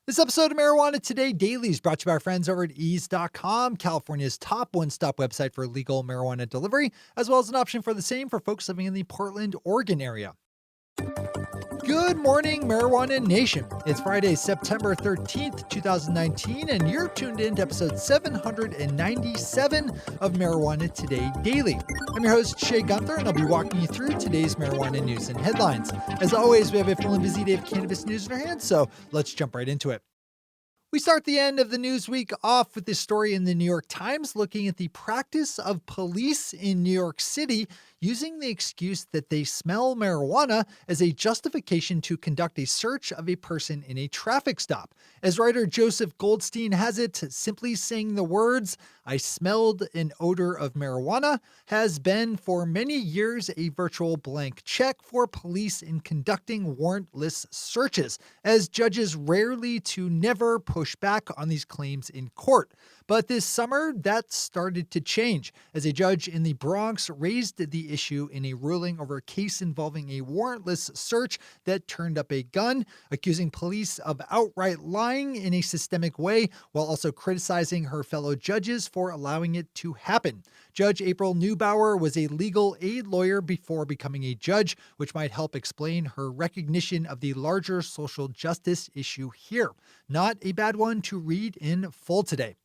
This episode of Marijuana Today Daily is brought to you by our friends over at ease.com, California's top one-stop website for legal marijuana delivery, as well as an option for the same for folks living in the Portland, Oregon area. Good morning, Marijuana Nation. It's Friday, September 13th, 2019, and you're tuned in to episode 797 of Marijuana Today Daily. I'm your host, Shay Gunther, and I'll be walking you through today's marijuana news and headlines. As always, we have a full and busy day of cannabis news in our hands, so let's jump right into it. We start the end of the news week off with this story in the New York Times looking at the practice of police in New York City using the excuse that they smell marijuana as a justification to conduct a search of a person in a traffic stop. As writer Joseph Goldstein has it, simply saying the words, "I smelled an odor of marijuana," has been for many years a virtual blank check for police in conducting warrantless searches, as judges rarely to never push back on these claims in court. But this summer, that started to change, as a judge in the Bronx raised the issue in a ruling over a case involving a warrantless search that turned up a gun, accusing police of outright lying in a systemic way, while also criticizing her fellow judges for allowing it to happen. Judge April Neubauer was a legal aid lawyer before becoming a judge, which might help explain her recognition of the larger social justice issue here. Not a bad one to read in full today.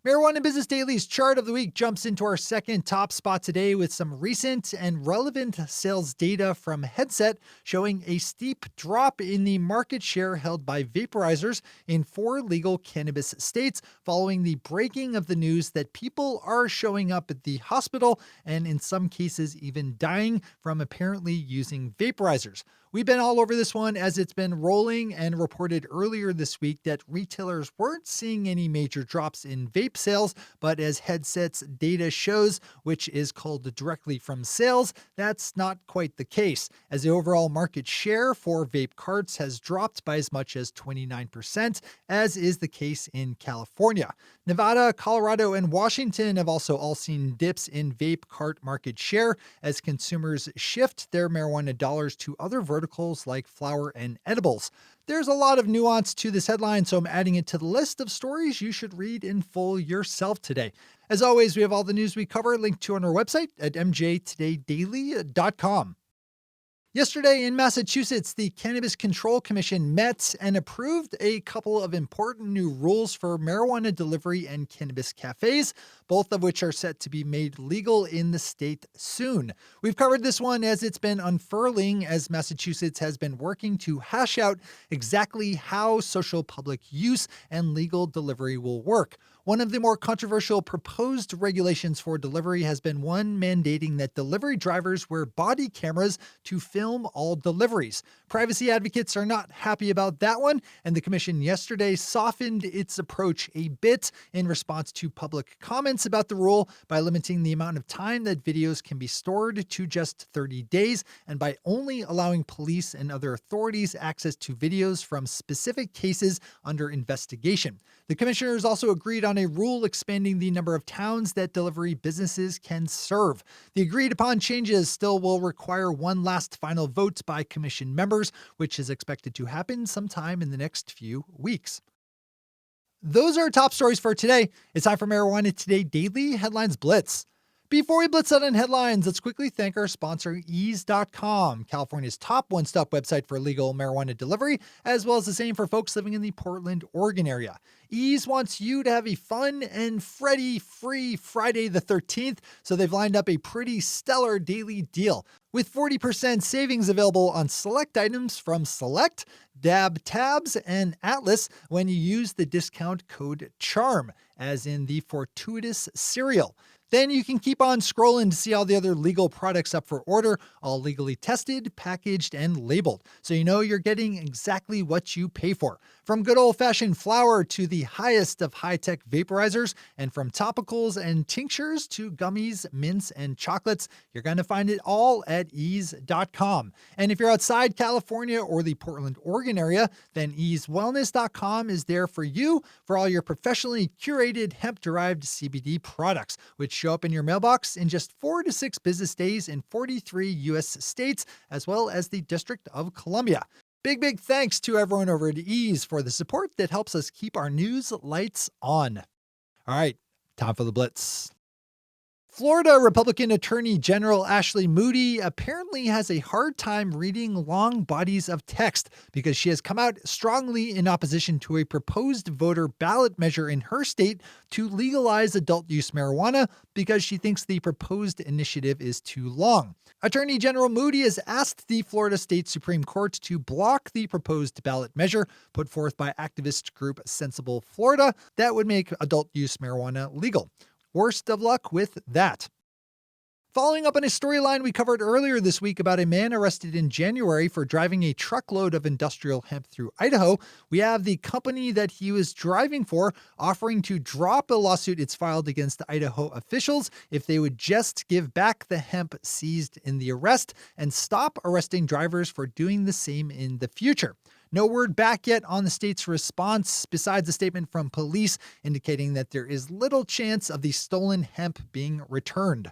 Marijuana Business Daily's chart of the week jumps into our second top spot today with some recent and relevant sales data from Headset showing a steep drop in the market share held by vaporizers in 4 legal cannabis states following the breaking of the news that people are showing up at the hospital and in some cases even dying from apparently using vaporizers. We've been all over this one as it's been rolling and reported earlier this week that retailers weren't seeing any major drops in vape sales, but as Headset's data shows, which is called directly from sales, that's not quite the case, as the overall market share for vape carts has dropped by as much as 29%, as is the case in California. Nevada, Colorado, and Washington have also all seen dips in vape cart market share as consumers shift their marijuana dollars to other verticals like flower and edibles. There's a lot of nuance to this headline, so I'm adding it to the list of stories you should read in full yourself today. As always, we have all the news we cover linked to on our website at mjtodaydaily.com. Yesterday in Massachusetts, the Cannabis Control Commission met and approved a couple of important new rules for marijuana delivery and cannabis cafes, both of which are set to be made legal in the state soon. We've covered this one as it's been unfurling as Massachusetts has been working to hash out exactly how social public use and legal delivery will work. One of the more controversial proposed regulations for delivery has been one mandating that delivery drivers wear body cameras to film all deliveries. Privacy advocates are not happy about that one, and the commission yesterday softened its approach a bit in response to public comments about the rule by limiting the amount of time that videos can be stored to just 30 days and by only allowing police and other authorities access to videos from specific cases under investigation. The commissioners also agreed on a rule expanding the number of towns that delivery businesses can serve. The agreed upon changes still will require one last final vote by commission members, which is expected to happen sometime in the next few weeks. Those are our top stories for today. It's time for Marijuana Today Daily Headlines Blitz. Before we blitz out on headlines, let's quickly thank our sponsor, ease.com, California's top one-stop website for legal marijuana delivery, as well as the same for folks living in the Portland, Oregon area. Ease wants you to have a fun and Freddy-free Friday the 13th, so they've lined up a pretty stellar daily deal, with 40% savings available on select items from Select, Dab Tabs, and Atlas when you use the discount code CHARM, as in the fortuitous cereal. Then you can keep on scrolling to see all the other legal products up for order, all legally tested, packaged, and labeled, so you know you're getting exactly what you pay for. From good old-fashioned flower to the highest of high-tech vaporizers, and from topicals and tinctures to gummies, mints, and chocolates, you're going to find it all at ease.com. And if you're outside California or the Portland, Oregon area, then easewellness.com is there for you for all your professionally curated hemp-derived CBD products, which show up in your mailbox in just 4 to 6 business days in 43 U.S. states, as well as the District of Columbia. Big thanks to everyone over at Ease for the support that helps us keep our news lights on. All right, time for the Blitz. Florida Republican Attorney General Ashley Moody apparently has a hard time reading long bodies of text because she has come out strongly in opposition to a proposed voter ballot measure in her state to legalize adult use marijuana because she thinks the proposed initiative is too long. Attorney General Moody has asked the Florida State Supreme Court to block the proposed ballot measure put forth by activist group Sensible Florida that would make adult use marijuana legal. Worst of luck with that. Following up on a storyline we covered earlier this week about a man arrested in January for driving a truckload of industrial hemp through Idaho, we have the company that he was driving for offering to drop a lawsuit it's filed against Idaho officials if they would just give back the hemp seized in the arrest and stop arresting drivers for doing the same in the future. No word back yet on the state's response, besides a statement from police indicating that there is little chance of the stolen hemp being returned.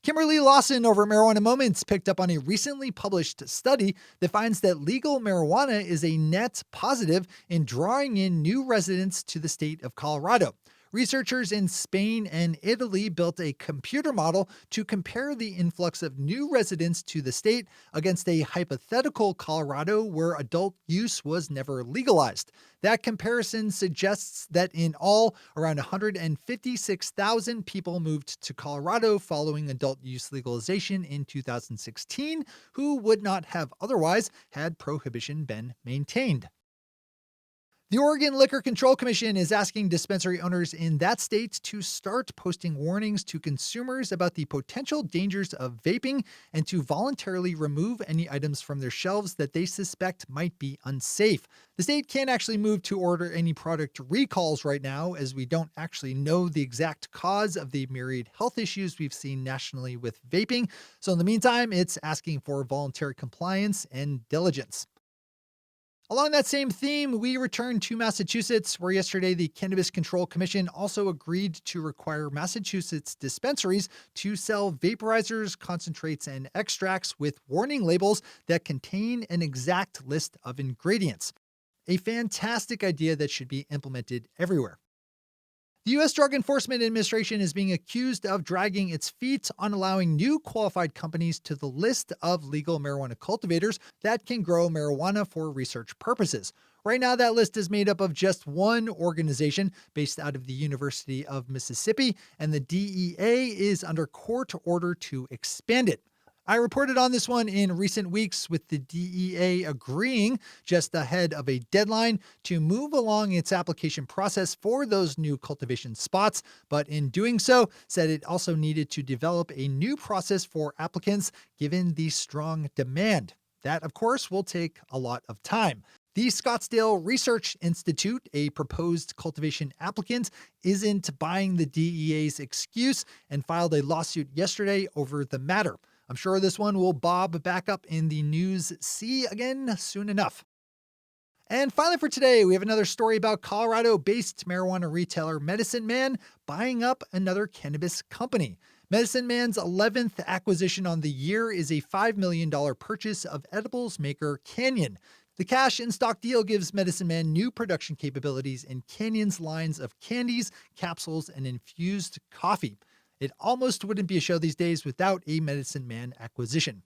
Kimberly Lawson over at Marijuana Moments picked up on a recently published study that finds that legal marijuana is a net positive in drawing in new residents to the state of Colorado. Researchers in Spain and Italy built a computer model to compare the influx of new residents to the state against a hypothetical Colorado where adult use was never legalized. That comparison suggests that in all, around 156,000 people moved to Colorado following adult use legalization in 2016 who would not have otherwise had prohibition been maintained. The Oregon Liquor Control Commission is asking dispensary owners in that state to start posting warnings to consumers about the potential dangers of vaping and to voluntarily remove any items from their shelves that they suspect might be unsafe. The state can't actually move to order any product recalls right now, as we don't actually know the exact cause of the myriad health issues we've seen nationally with vaping. So in the meantime, it's asking for voluntary compliance and diligence. Along that same theme, we return to Massachusetts, where yesterday the Cannabis Control Commission also agreed to require Massachusetts dispensaries to sell vaporizers, concentrates, and extracts with warning labels that contain an exact list of ingredients. A fantastic idea that should be implemented everywhere. The U.S. Drug Enforcement Administration is being accused of dragging its feet on allowing new qualified companies to the list of legal marijuana cultivators that can grow marijuana for research purposes. Right now, that list is made up of just one organization based out of the University of Mississippi, and the DEA is under court order to expand it. I reported on this one in recent weeks, with the DEA agreeing just ahead of a deadline to move along its application process for those new cultivation spots, but in doing so, said it also needed to develop a new process for applicants given the strong demand. That, of course, will take a lot of time. The Scottsdale Research Institute, a proposed cultivation applicant, isn't buying the DEA's excuse and filed a lawsuit yesterday over the matter. I'm sure this one will bob back up in the news sea again soon enough. And finally for today, we have another story about Colorado-based marijuana retailer Medicine Man buying up another cannabis company. Medicine Man's 11th acquisition on the year is a $5 million purchase of edibles maker Canyon. The cash in stock deal gives Medicine Man new production capabilities in Canyon's lines of candies, capsules, and infused coffee. It almost wouldn't be a show these days without a Medicine Man acquisition.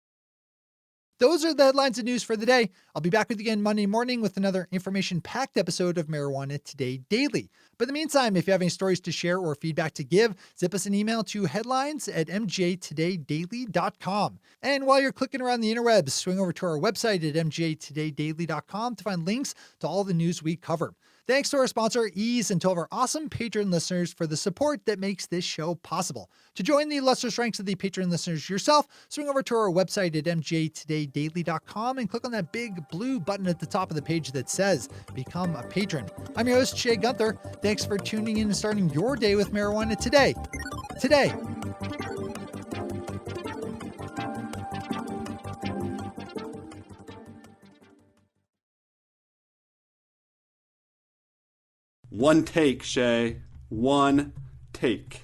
Those are the headlines of news for the day. I'll be back with you again Monday morning with another information-packed episode of Marijuana Today Daily. But in the meantime, if you have any stories to share or feedback to give, zip us an email to headlines@mjtodaydaily.com. And while you're clicking around the interwebs, swing over to our website at mjtodaydaily.com to find links to all the news we cover. Thanks to our sponsor, Ease, and to all of our awesome Patreon listeners for the support that makes this show possible. To join the illustrious ranks of the Patreon listeners yourself, swing over to our website at mjtodaydaily.com and click on that big blue button at the top of the page that says Become a Patron. I'm your host, Shay Gunther. Thanks for tuning in and starting your day with marijuana today. One take, Shay. One take.